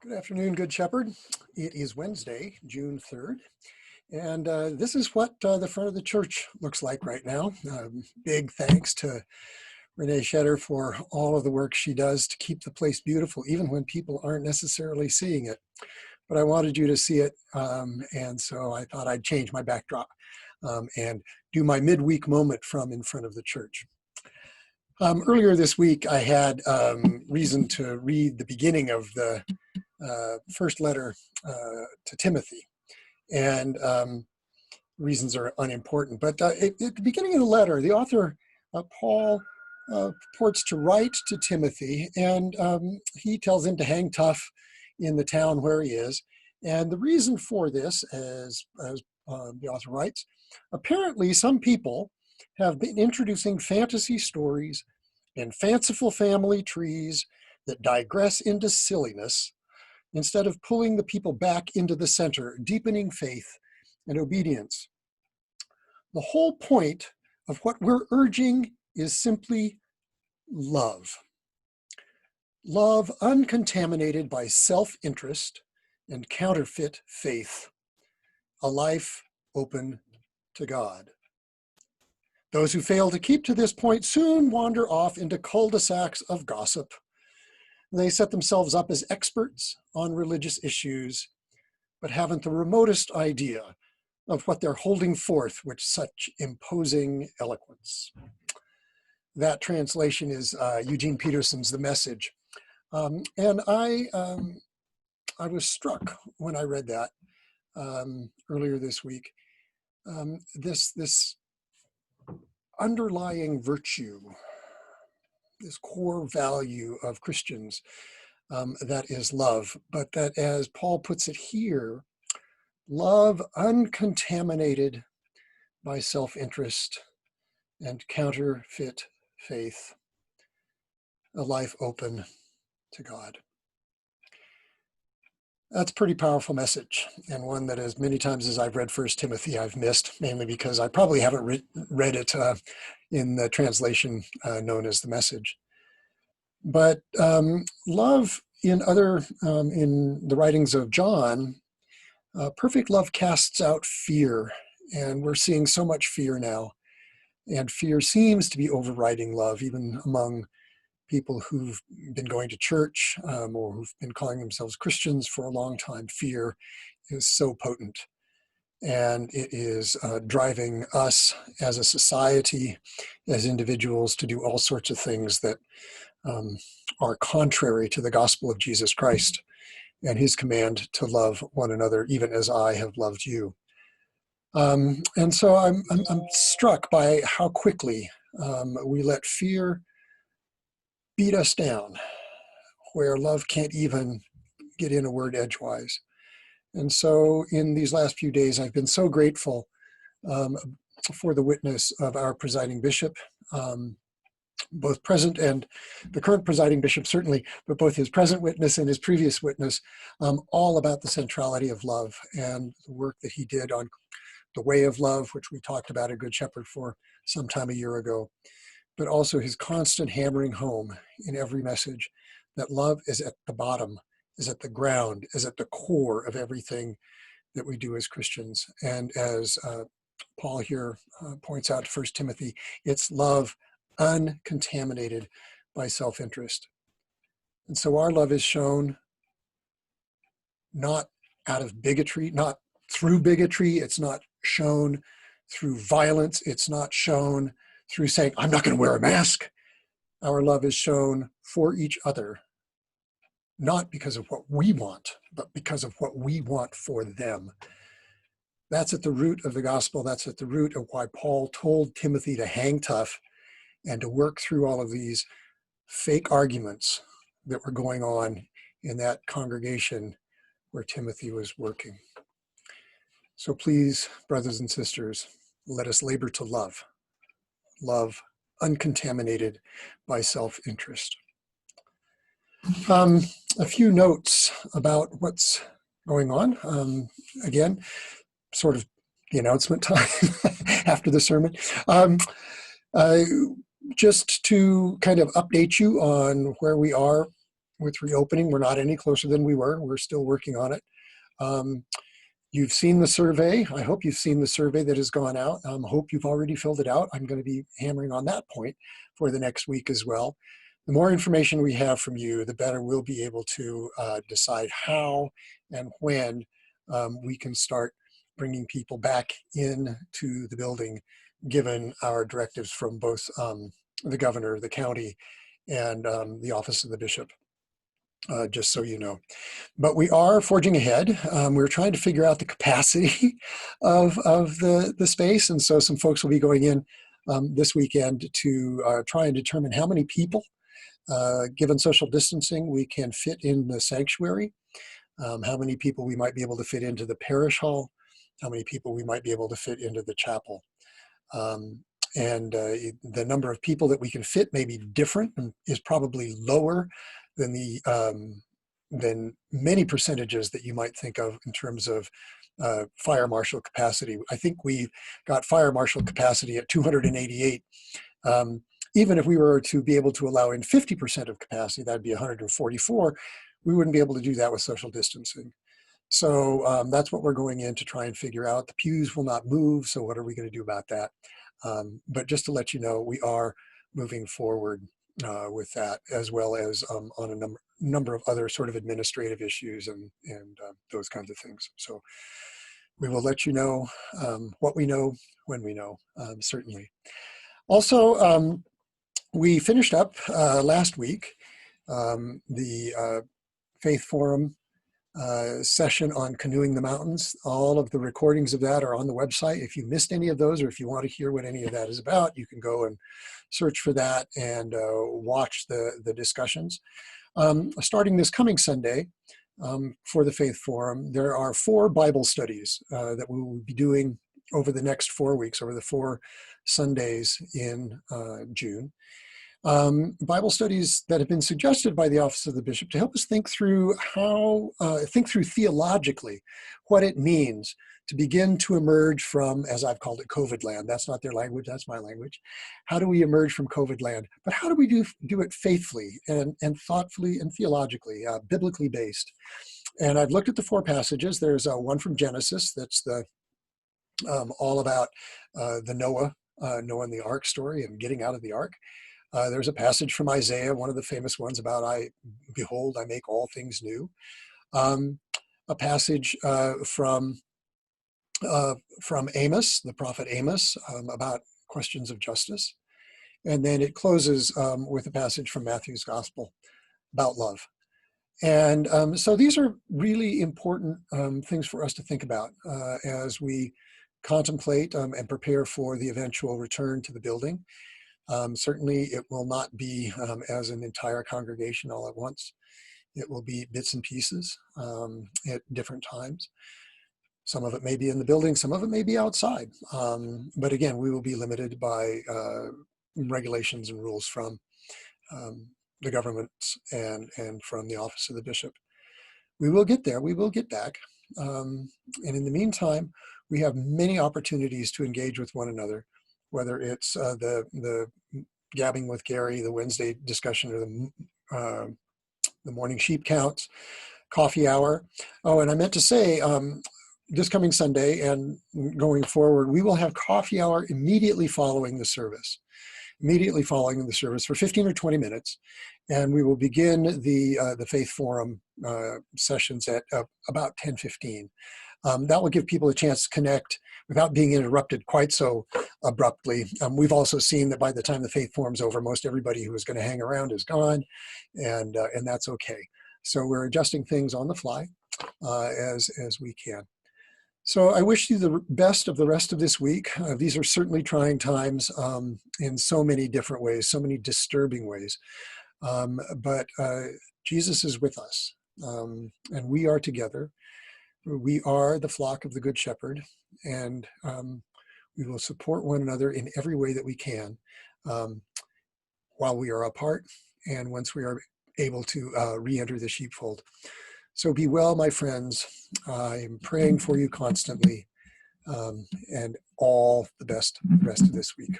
Good afternoon, Good Shepherd. It is Wednesday, June 3rd, and this is what the front of the church looks like right now. Big thanks to Renee Shetter for all of the work she does to keep the place beautiful, even when people aren't necessarily seeing it. But I wanted you to see it, and so I thought I'd change my backdrop and do my midweek moment from in front of the church. Earlier this week, I had reason to read the beginning of the first letter to Timothy, and reasons are unimportant. But at the beginning of the letter, the author, Paul, purports to write to Timothy, and he tells him to hang tough in the town where he is. And the reason for this, as the author writes, apparently some people have been introducing fantasy stories and fanciful family trees that digress into silliness instead of pulling the people back into the center, deepening faith and obedience. The whole point of what we're urging is simply love. Love uncontaminated by self-interest and counterfeit faith. A life open to God. Those who fail to keep to this point soon wander off into cul-de-sacs of gossip. They set themselves up as experts on religious issues, but haven't the remotest idea of what they're holding forth with such imposing eloquence. That translation is Eugene Peterson's The Message. And I was struck when I read that earlier this week. This underlying virtue, this core value of Christians, that is love, but that, as Paul puts it here, love uncontaminated by self-interest and counterfeit faith, a life open to God. That's a pretty powerful message, and one that as many times as I've read 1 Timothy, I've missed, mainly because I probably haven't read it in the translation known as The Message. But love in the writings of John, perfect love casts out fear, and we're seeing so much fear now. And fear seems to be overriding love, even among people who've been going to church or who've been calling themselves Christians for a long time. Fear is so potent, and it is driving us as a society, as individuals, to do all sorts of things that are contrary to the gospel of Jesus Christ and his command to love one another, even as I have loved you. And so I'm struck by how quickly we let fear beat us down, where love can't even get in a word edgewise. And so in these last few days, I've been so grateful for the witness of our presiding bishop, both present and the current presiding bishop, certainly, but both his present witness and his previous witness, all about the centrality of love and the work that he did on the way of love, which we talked about at Good Shepherd for some time a year ago, but also his constant hammering home in every message that love is at the bottom, is at the ground, is at the core of everything that we do as Christians. And as Paul here points out to 1 Timothy, it's love uncontaminated by self-interest. And so our love is shown not out of bigotry, not through bigotry. It's not shown through violence. It's not shown through saying, I'm not going to wear a mask. Our love is shown for each other, not because of what we want, but because of what we want for them. That's at the root of the gospel. That's at the root of why Paul told Timothy to hang tough and to work through all of these fake arguments that were going on in that congregation where Timothy was working. So please, brothers and sisters, let us labor to love. Love uncontaminated by self-interest. A few notes about what's going on. Again, sort of the announcement time after the sermon. Just to kind of update you on where we are with reopening. We're not any closer than we were. We're still working on it. You've seen the survey. I hope you've seen the survey that has gone out. Hope you've already filled it out. I'm going to be hammering on that point for the next week as well. The more information we have from you, the better we'll be able to decide how and when we can start bringing people back into the building, given our directives from both the governor, the county, and the office of the bishop, just so you know. But we are forging ahead. We're trying to figure out the capacity of the space. And so some folks will be going in this weekend to try and determine how many people, given social distancing, we can fit in the sanctuary, how many people we might be able to fit into the parish hall, how many people we might be able to fit into the chapel. The number of people that we can fit may be different and is probably lower than than many percentages that you might think of in terms of fire marshal capacity. I think we got fire marshal capacity at 288. Even if we were to be able to allow in 50% of capacity, that'd be 144. We wouldn't be able to do that with social distancing. So that's what we're going in to try and figure out. The pews will not move, so what are we going to do about that? But just to let you know, we are moving forward with that, as well as on a number of other sort of administrative issues and those kinds of things. So we will let you know what we know when we know, certainly. Also, we finished up last week the Faith Forum session on canoeing the mountains. All of the recordings of that are on the website. If you missed any of those, or if you want to hear what any of that is about, you can go and search for that and watch the discussions. Starting this coming Sunday for the Faith Forum, there are 4 Bible studies that we will be doing over the next 4 weeks, over the 4 Sundays in June. Bible studies that have been suggested by the Office of the Bishop to help us think through theologically what it means to begin to emerge from, as I've called it, COVID land. That's not their language, that's my language. How do we emerge from COVID land? But how do we do it faithfully and thoughtfully and theologically, biblically based? And I've looked at the 4 passages. There's one from Genesis that's all about the Noah and the ark story and getting out of the ark. There's a passage from Isaiah, one of the famous ones about, behold, I make all things new. A passage from Amos, the prophet Amos, about questions of justice. And then it closes with a passage from Matthew's Gospel about love. And so these are really important things for us to think about as we contemplate and prepare for the eventual return to the building. Certainly it will not be as an entire congregation all at once. It will be bits and pieces at different times. Some of it may be in the building, some of it may be outside. But again, we will be limited by regulations and rules from the governments and from the Office of the Bishop. We will get there, we will get back. And in the meantime, we have many opportunities to engage with one another, whether it's the gabbing with Gary, the Wednesday discussion, or the morning sheep counts, coffee hour. Oh, and I meant to say, this coming Sunday and going forward, we will have coffee hour immediately following the service. For 15 or 20 minutes. And we will begin the Faith Forum sessions at about 10:15. That will give people a chance to connect without being interrupted quite so abruptly. We've also seen that by the time the Faith Forum's over, most everybody who is going to hang around is gone, and that's okay. So we're adjusting things on the fly as we can. So I wish you the best of the rest of this week. These are certainly trying times in so many different ways, so many disturbing ways. But Jesus is with us, and we are together. We are the flock of the Good Shepherd, and we will support one another in every way that we can while we are apart and once we are able to re-enter the sheepfold. So be well, my friends. I'm praying for you constantly, and all the best the rest of this week.